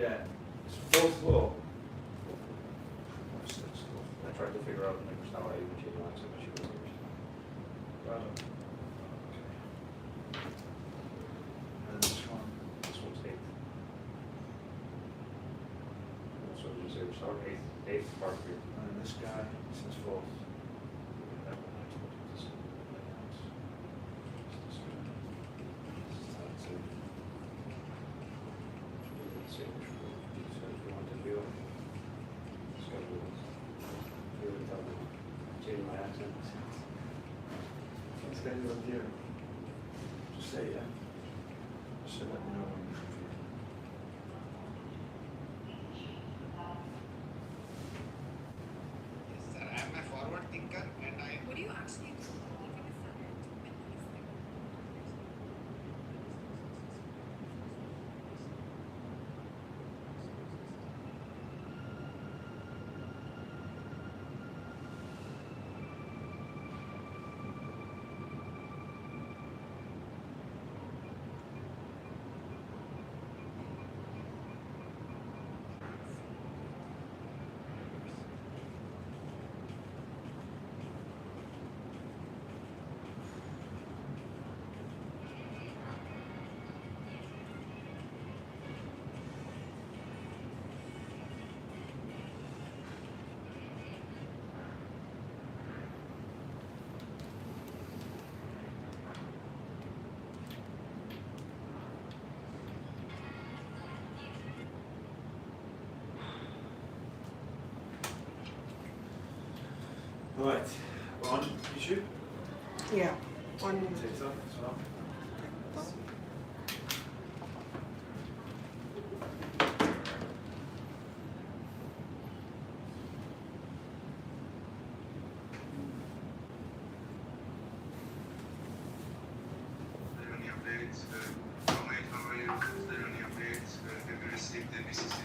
Yeah, it's fourth floor. I tried to figure out the next hour even she wants it, but she was here. And this one. This one's eighth. So you say we start eighth Park Street. And this guy says fourth. Let's see which one. So if you want to do it, schedule it. Really tell me, change my accent. This guy up here. Just say yeah. Just let me know when you're confused. Yes, sir. I am a forward thinker and I What do you actually do? All right, we're on YouTube. Yeah, on TikTok as well. Is there any updates? Ahmed, how are you? Is there any updates? Have you received the BCC?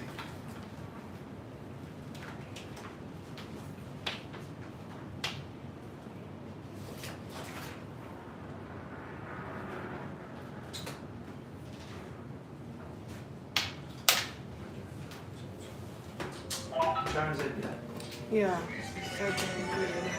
Sharon's in there. yeah. Second reading.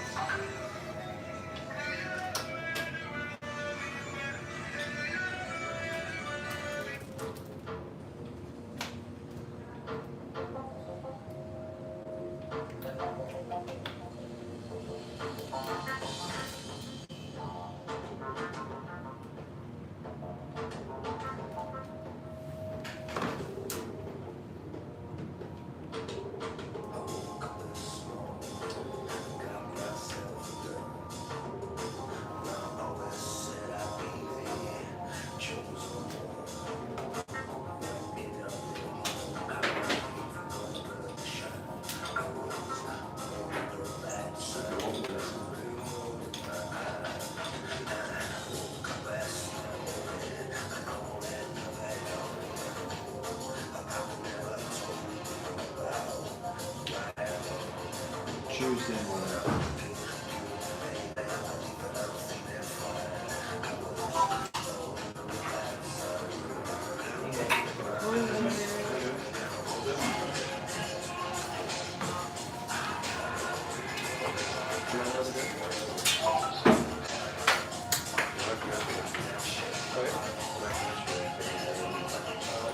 Tuesday morning.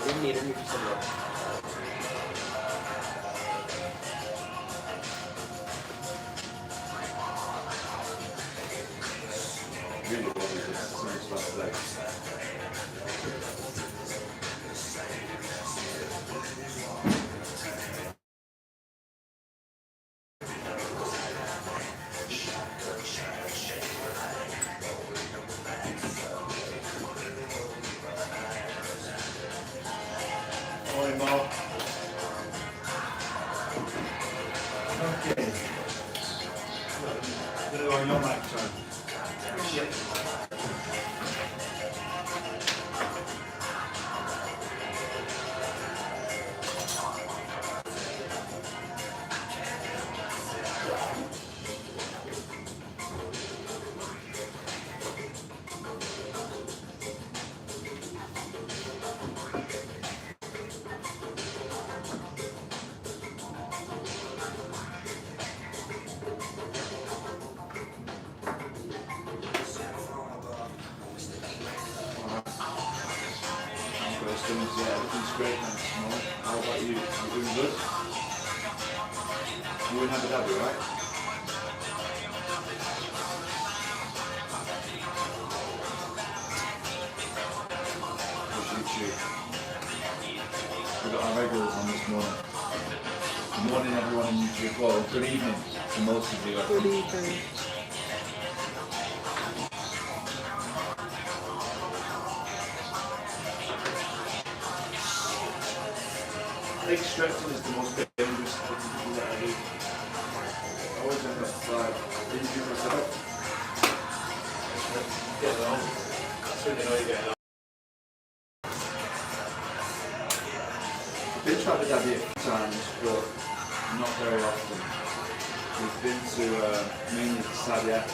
Didn't need any for some Really wanted this some stuff like Morning, Mark. Okay. Gonna go on your mic, sorry. customs, yeah, everything's great, thanks. Mo. How about you? You doing good? You're in Abu Dhabi, right? How's YouTube? We've got our regulars on this morning. Good morning, everyone in YouTube. Well, good evening to most of you. I Good think. evening. I think stretching is the most dangerous thing to do that I do. I always end up injuring myself. Get it on. That's when you know you're getting on. I've been to Abu Dhabi a few times, but not very often. We've been to mainly to Sadia,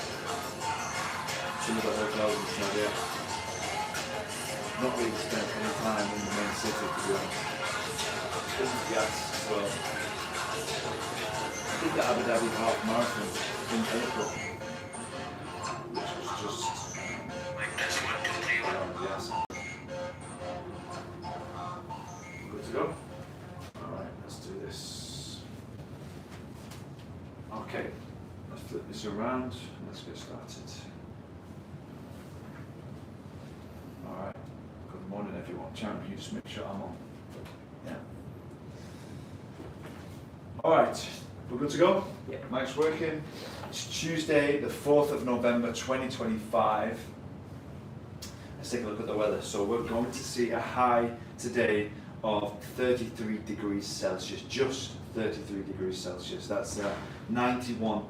some of the hotels in Sadia. Not really spent any time in the main city, to be honest. Yes, so I did the Abu Dhabi half marathon in April, which was just yes. Good to go. Alright, let's do this. Okay, let's flip this around and let's get started. Alright, good morning everyone. Champ, you just make sure I'm on. Yeah. Alright, we're good to go? Yeah. Mic's working. It's Tuesday, the 4th of November 2025. Let's take a look at the weather. So we're going to see a high today of 33 degrees Celsius, just 33 degrees Celsius. That's 91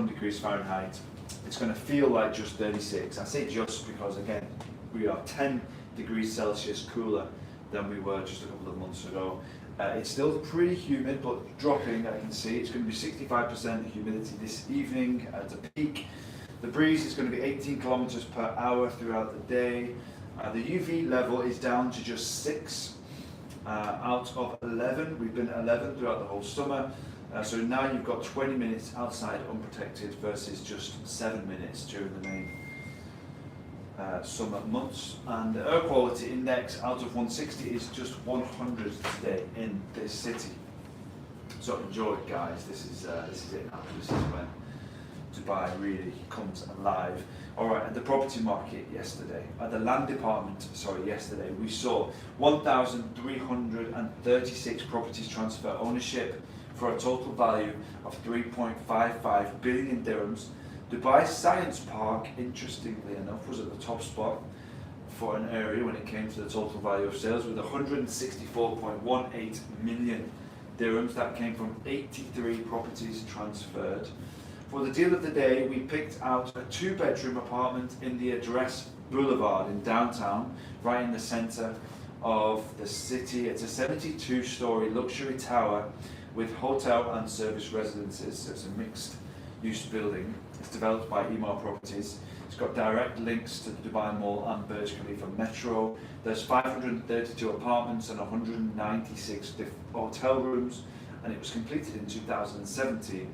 degrees Fahrenheit. It's going to feel like just 36. I say just because, again, we are 10 degrees Celsius cooler than we were just a couple of months ago. It's still pretty humid, but dropping, I can see. It's going to be 65% humidity this evening at a peak. The breeze is going to be 18 kilometers per hour throughout the day. The UV level is down to just 6 out of 11. We've been 11 throughout the whole summer. So now you've got 20 minutes outside unprotected versus just 7 minutes during the main summer months. And the air quality index out of 160 is just 100 today in this city. So enjoy it, guys. This is it now. This is when Dubai really comes alive. All right, at the property market yesterday, at the land department, yesterday, we saw 1,336 properties transfer ownership for a total value of 3.55 billion dirhams. Dubai Science Park, interestingly enough, was at the top spot for an area when it came to the total value of sales with 164.18 million dirhams. That came from 83 properties transferred. For the deal of the day, we picked out a 2-bedroom apartment in the Address Boulevard in downtown, right in the centre of the city. It's a 72-storey luxury tower with hotel and service residences. So it's a mixed-use building. It's developed by Emaar Properties. It's got direct links to the Dubai Mall and Burj Khalifa Metro. There's 532 apartments and 196 hotel rooms, and it was completed in 2017.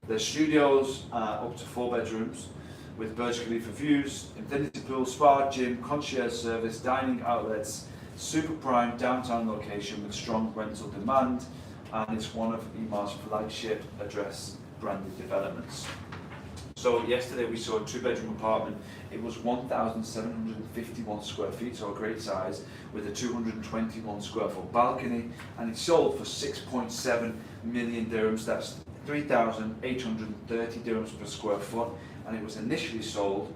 There's studios up to 4 bedrooms with Burj Khalifa views, infinity pool, spa, gym, concierge service, dining outlets, super prime downtown location with strong rental demand, and it's one of Emaar's flagship Address branded developments. So yesterday we saw a 2-bedroom apartment. It was 1,751 square feet, so a great size, with a 221 square foot balcony, and it sold for 6.7 million dirhams. That's 3,830 dirhams per square foot, and it was initially sold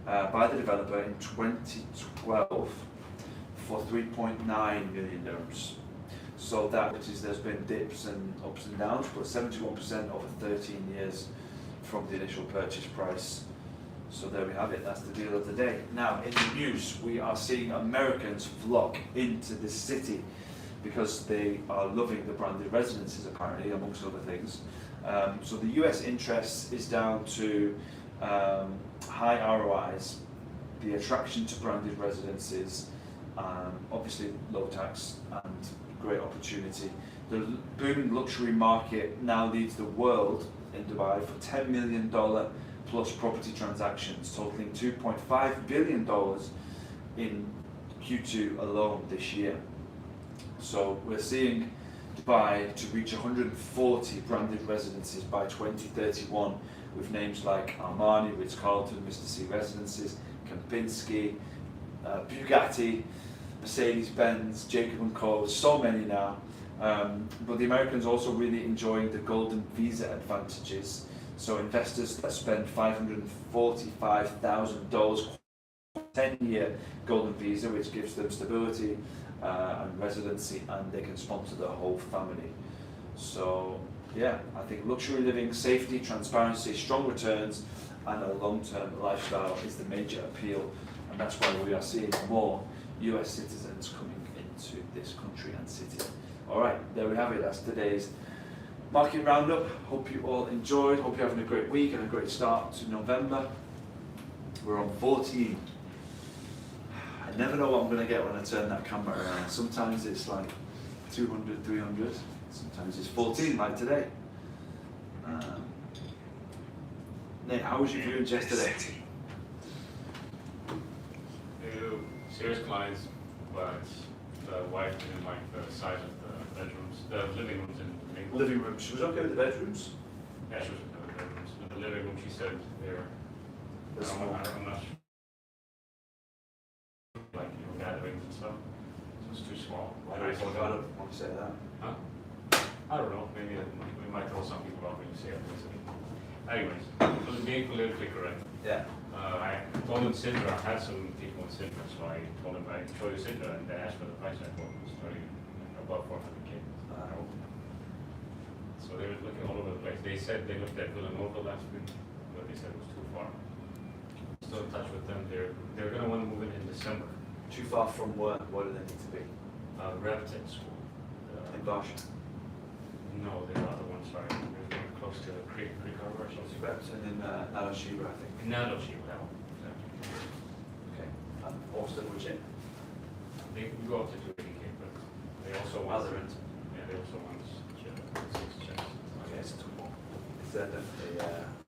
by the developer in 2012 for 3.9 million dirhams. So there's been dips and ups and downs, but 71% over 13 years from the initial purchase price. So there we have it, that's the deal of the day. Now in the news, we are seeing Americans flock into this city because they are loving the branded residences apparently, amongst other things. So the US interest is down to high ROIs, the attraction to branded residences, obviously low tax and great opportunity. The booming luxury market now leads the world in Dubai for $10 million plus property transactions totaling $2.5 billion in Q2 alone this year. So we're seeing Dubai to reach 140 branded residences by 2031, with names like Armani, Ritz-Carlton, Mr. C Residences, Kempinski, Bugatti, Mercedes-Benz, Jacob & Co. So many now. But the Americans also really enjoying the golden visa advantages. So investors that spend $545,000 10-year golden visa, which gives them stability and residency, and they can sponsor their whole family. So yeah, I think luxury living, safety, transparency, strong returns, and a long-term lifestyle is the major appeal, and that's why we are seeing more US citizens coming into this country and city. All right, there we have it. That's today's market roundup. Hope you all enjoyed. Hope you're having a great week and a great start to November. We're on 14. I never know what I'm going to get when I turn that camera around. Sometimes it's like 200, 300. Sometimes it's 14 like today. Nate, how was your viewing yesterday? Serious clients, but the wife didn't like the size of the bedrooms, the living rooms in the main. Living room. She was okay with the bedrooms. Yeah, she was okay with the bedrooms. But the living room, she said they're Small. I'm not sure. Like, gatherings and stuff. So it's too small. Why And I do told you her, want to say that? huh? I don't know, maybe we might throw some people off when you say it. Anyways, it was being politically correct. Yeah. I told him Sidra, I had some people in Sidra, so I told him I show you Sidra, and they asked for the price. I told them it's above 400K. So they were looking all over the place. They said they looked at Villanova last week, but they said it was too far. Still in touch with them. They're going to want to move in December. Too far from where? Where do they need to be? Repton School. In Barsha. No, they're not the ones. Sorry, they're close to Creek Harbor or something. Repton in Nalashira, I think. No, she would have. Okay. And Austin, which in? They can go up to 280K, but they also want. Other end. Yeah, they also want 6 checks. Okay, it's 2 more. Is that definitely a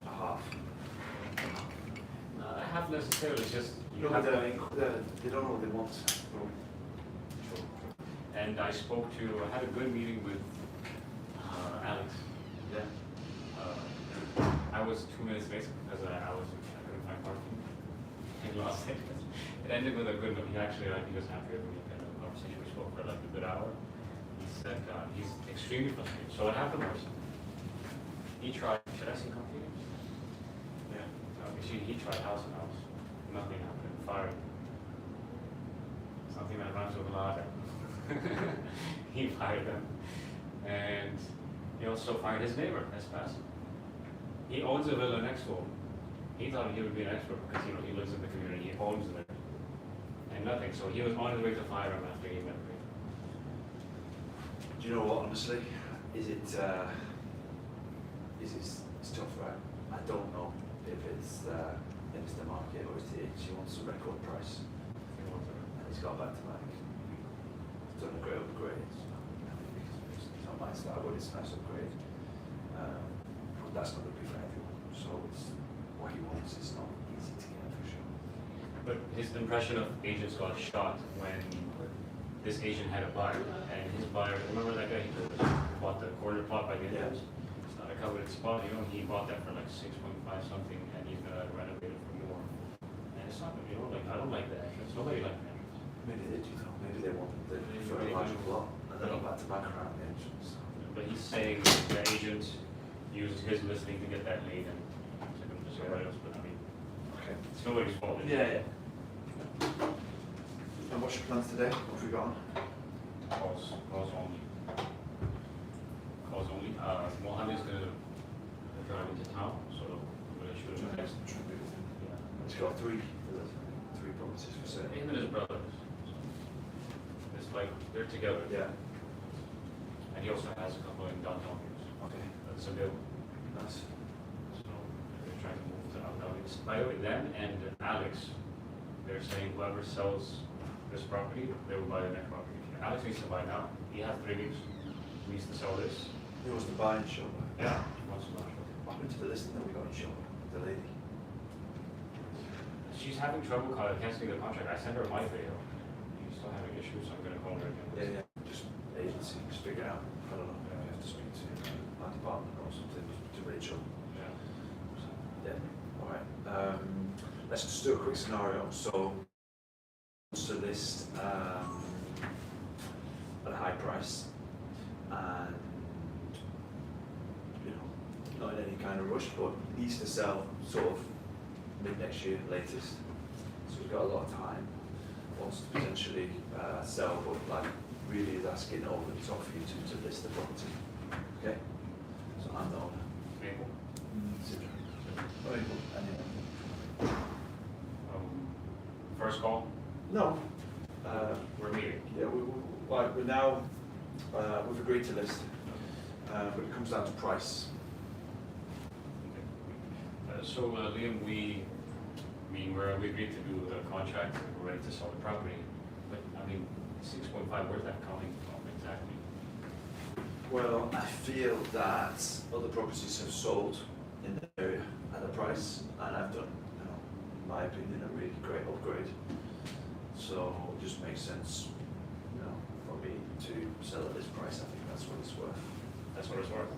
half? I have necessarily just you No, have but they don't know what they want. And I had a good meeting with Alex. Yeah. I was 2 minutes late because I couldn't find parking in Los Angeles. It ended with a good note. He was happy with me. And the conversation we spoke for like a good hour. He said he's extremely frustrated. So what happened was he tried. Should I say company names? Yeah. He tried house and house. Nothing happened. Fired. Something that rhymes with a lot. He fired them, and he also fired his neighbor, Espas. He owns a villa next to him. He thought he would be an expert because he lives in the community, he owns it, and nothing. So he was on his way to fire him after he met me. Do you know what? Honestly, it's tough, right? I don't know if it's the market or she wants a record price. And he's got back to back. He's done a great upgrade. It's not my style, but it's a nice upgrade. But that's not going to be for everyone. So it's what he wants is not easy to get for sure. But his impression of agents got shot when this agent had a buyer, and his buyer, remember that guy who bought the corner plot by the entrance? It's not a coveted spot, he bought that for like 6.5 something, and he's gonna renovate it for more. And it's not, I don't like the entrance, nobody likes the entrance. Maybe they do though. Maybe they want the for a larger plot and then go back to back around the entrance. But he's saying the agent used his listing to get that lead and took him to somebody else, but I mean, Okay. it's nobody's fault. Yeah. And what's your plans today? What have we got on? Calls only. Mohammed's gonna drive into town, so we're gonna shoot him next. He's got three promises for sale. Him and his brothers. It's like they're together. Yeah. And he also has a couple in downtown views. Okay. That's a deal. Nice. So they're trying to move to downtown views. By the way, them and Alex, they're saying whoever sells this property, they will buy the next property. Alex needs to buy now. He has 3 weeks. He needs to sell this. He wants to buy in Showa. Yeah. He wants to buy. What happened to the listing that we got in Showa? The lady. She's having trouble canceling the contract. I sent her my video. still having issues, so I'm gonna call her again. Yeah, just agency, just figure it out. I don't know, maybe I have to speak to my department or something, to Rachel. Yeah. Yeah, alright. Let's just do a quick scenario. So, wants to list at a high price, and you know, not in any kind of rush, but needs to sell sort of mid next year latest. So we've got a lot of time. Wants to potentially sell, but like really is asking over the top for you to list the property. Okay. So I'm the owner. Maple. Anyway. First call, No. we're meeting. Yeah, we're now, we've agreed to list, but it comes down to price. So Liam, we agreed to do the contract, and we're ready to sell the property, but I mean, 6.5, where's that coming from exactly? Well, I feel that other properties have sold in the area at a price, and I've done, you know, in my opinion, a really great upgrade. So it just makes sense, you know, for me to sell at this price. I think that's what it's worth. That's what it's worth.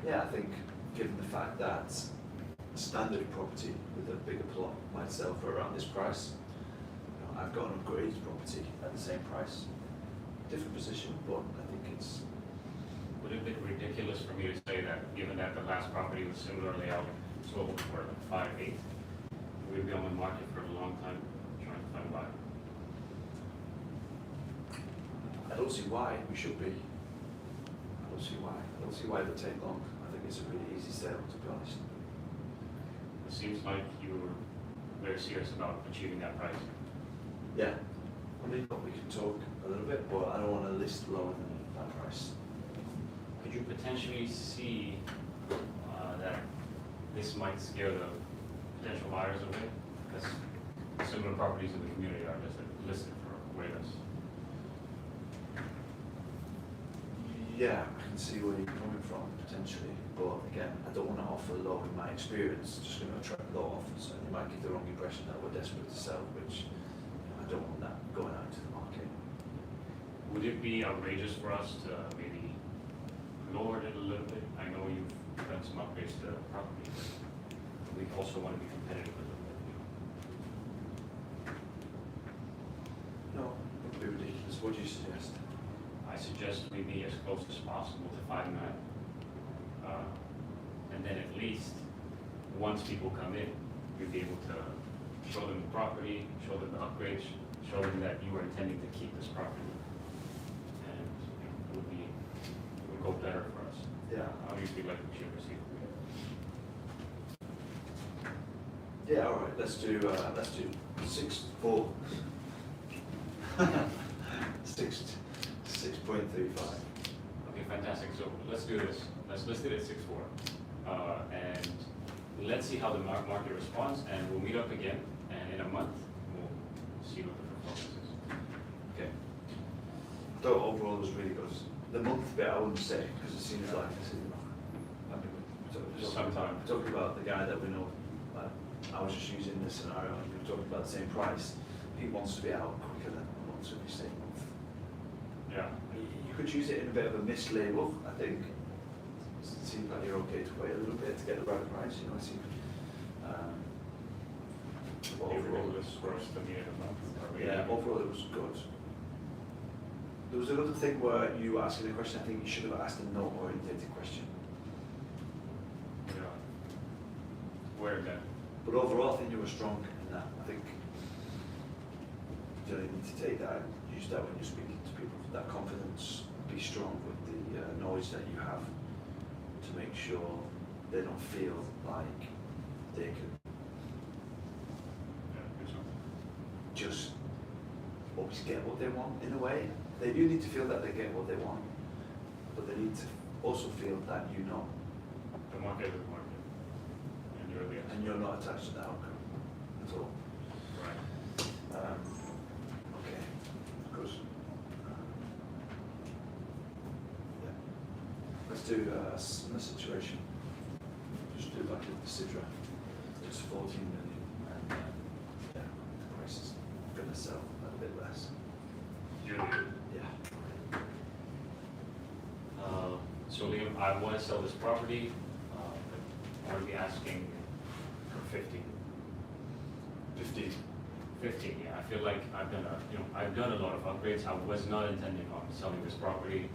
Yeah, I think given the fact that a standard property with a bigger plot might sell for around this price, you know, I've got an upgraded property at the same price. Different position, but I think it's, Would it be ridiculous for me to say that, given that the last property was similar layout, sold for 5.8, we'd be on the market for a long time trying to find a buyer? I don't see why we should be. I don't see why. I don't see why it would take long. I think it's a really easy sale, to be honest. It seems like you were very serious about achieving that price. Yeah. I mean, we can talk a little bit, but I don't want to list lower than that price. Could you potentially see that this might scare the potential buyers away? Because similar properties in the community are listed for way less. Yeah, I can see where you're coming from, potentially. But again, I don't want to offer low in my experience. Just going to attract low offers, and you might give the wrong impression that we're desperate to sell, which, you know, I don't want that going out to the market. Would it be outrageous for us to maybe lower it a little bit? I know you've done some upgrades to the property, but we also want to be competitive a little bit. No, it would be ridiculous. What do you suggest? I suggest we be as close as possible to 5.9. And then at least, once people come in, you'll be able to show them the property, show them the upgrades, show them that you are intending to keep this property. And it would go better for us. Yeah. How do you feel like we should proceed? Yeah, all right. Let's do 6.4. 6.35. Okay, fantastic. So let's do this. Let's list it at 6.4. And let's see how the market responds, and we'll meet up again, and in a month, we'll see what the performance is. Okay. I thought overall it was really good. The month bit I wouldn't say, because it seems like I mean, Sometime. talking about the guy that we know. I was just using this scenario, and we were talking about the same price. He wants to be out quicker than once every same month. Yeah. You could use it in a bit of a mislabel, I think. It seems like you're okay to wait a little bit to get the right price, you know. I see. Overall, this works to me in a month. Yeah, overall it was good. There was another thing where you were asking a question. I think you should have asked a no-orientated question. Yeah. Where then? But overall, I think you were strong in that. I think you really need to take that, use that when you're speaking to people. That confidence, be strong with the knowledge that you have to make sure they don't feel like they can Yeah, do something. just always get what they want in a way. They do need to feel that they get what they want, but they need to also feel that you know, The market is the market. And you're the and you're not attached to the outcome at all. Right. Okay, good. Yeah. Let's do a similar situation. Just do like a Sidra, just 14 million, and yeah, the price is going to sell a little bit less. So Liam, I want to sell this property, but I want to be asking for 50. 15. 15, yeah. I feel like I've done a lot of upgrades. I was not intending on selling this property.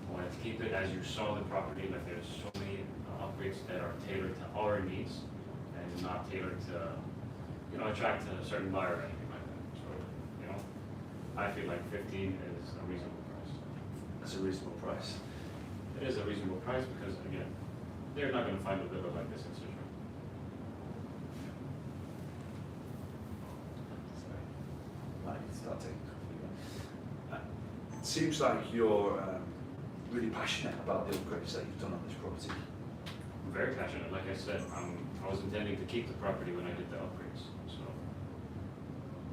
I wanted to keep it. As you saw the property, like there's so many upgrades that are tailored to our needs and not tailored to, attract a certain buyer or anything like that. So, I feel like 15 is a reasonable price. That's a reasonable price. It is a reasonable price because, again, they're not going to find a villa like this in Citroën. Right, start taking coffee. It seems like you're really passionate about the upgrades that you've done on this property. I'm very passionate. Like I said, I was intending to keep the property when I did the upgrades. So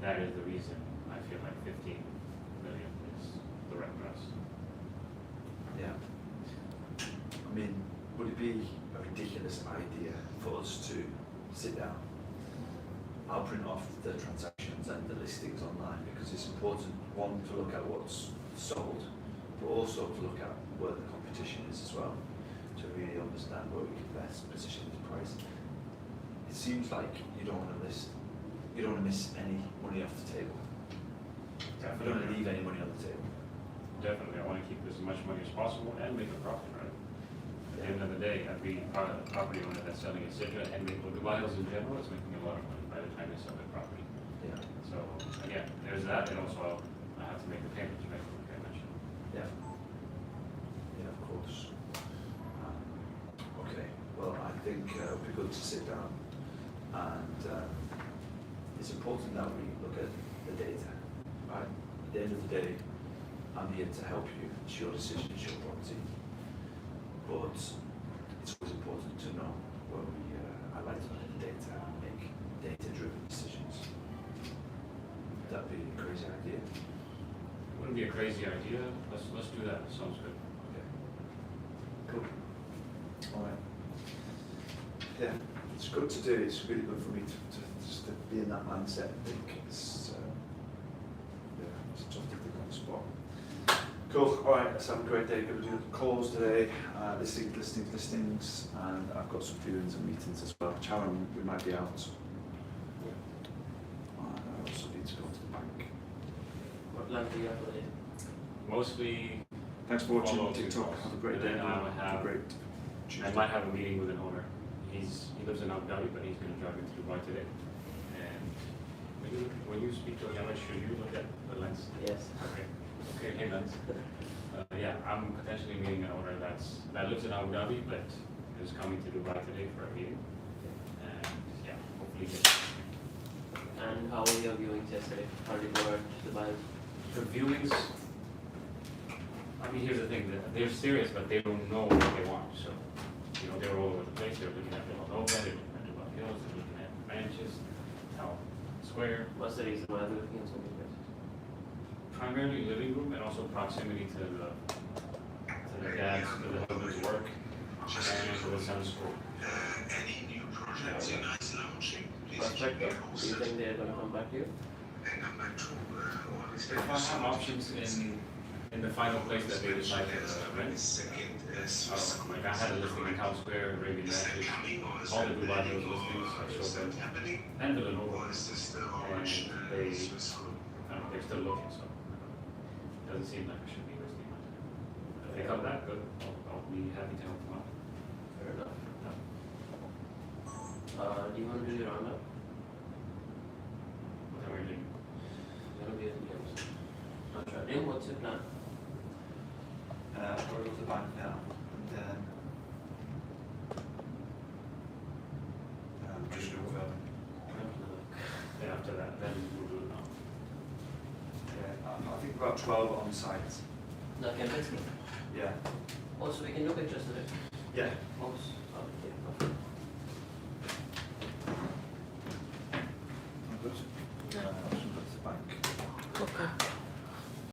that is the reason I feel like 15 million is the right price. Yeah. I mean, would it be a ridiculous idea for us to sit down? I'll print off the transactions and the listings online because it's important, one, to look at what's sold, but also to look at where the competition is as well, to really understand where we can best position this price. It seems like you don't want to miss any money off the table. You don't want to Definitely. leave any money on the table. Definitely. I want to keep as much money as possible and make a profit, right? At the end of the day, every property owner that's selling in Citroën and Dubai Hills in general is making a lot of money by the time they sell their property. Yeah. So again, there's that, and also I have to make the payments, right, like I mentioned. Yeah. Yeah, of course. Okay, well, I think it would be good to sit down and it's important that we look at the data, right? At the end of the day, I'm here to help you. It's your decision, it's your property. But it's always important to know where I like to look at the data and make data-driven decisions. Would that be a crazy idea? It wouldn't be a crazy idea. Let's do that. Sounds good. Okay. Cool. All right. Yeah, it's good to do. It's really good for me to just to be in that mindset and think. It's tough to think on the spot. Cool. All right. Let's have a great day. Going to do calls today, listings, and I've got some viewings and meetings as well. Chatham, we might be out. I also need to go to the bank. What plan do you have for the day? Mostly, Thanks for watching Follow TikTok. TikToks. Have a great And day. then I will Have a have- great Tuesday. I might have a meeting with an owner. He lives in Abu Dhabi, but he's going to drive me to Dubai today. And when you speak to him, should you look at the lens? Yes. Okay, hey lens. Yeah, I'm potentially meeting an owner that lives in Abu Dhabi, but is coming to Dubai today for a meeting. And yeah, hopefully get. And how were your viewings yesterday? How did you go at Dubai? The viewings, I mean, here's the thing, they're serious, but they don't know what they want, so, they're all over the place, they're looking at Villanova, they're looking at Dubai Hills, they're looking at Manchester, Town Square, What's the reason why they're looking at so many places? primarily living room and also proximity to the dad's, to the husband's work, and to the son's school. Any new projects in Ice launching, please keep Perfect. me Do you posted. think they're going to come back to you? And number two, what is If I have options in the final place that they decide to rent, second like I had a listing in Town Square, Arabian Ranches, all the Dubai Hills listings, I showed them, happening? and Villanova. Or is this the And orange they, Swiss group? they're still looking, so it doesn't seem like I should be wasting my time. If they come back, good, I'll be happy to help them out. Fair enough. Do you want to do your roundup? Whatever you think. Gonna be in the games. Not sure. Liam, what's your plan? I'll go to the bank now, and then just confirm. Then after that, then we'll do it now. Yeah, I think about 12 on site. The campus? Yeah. Also, we can do pictures today. Yeah. Oops. Okay, perfect.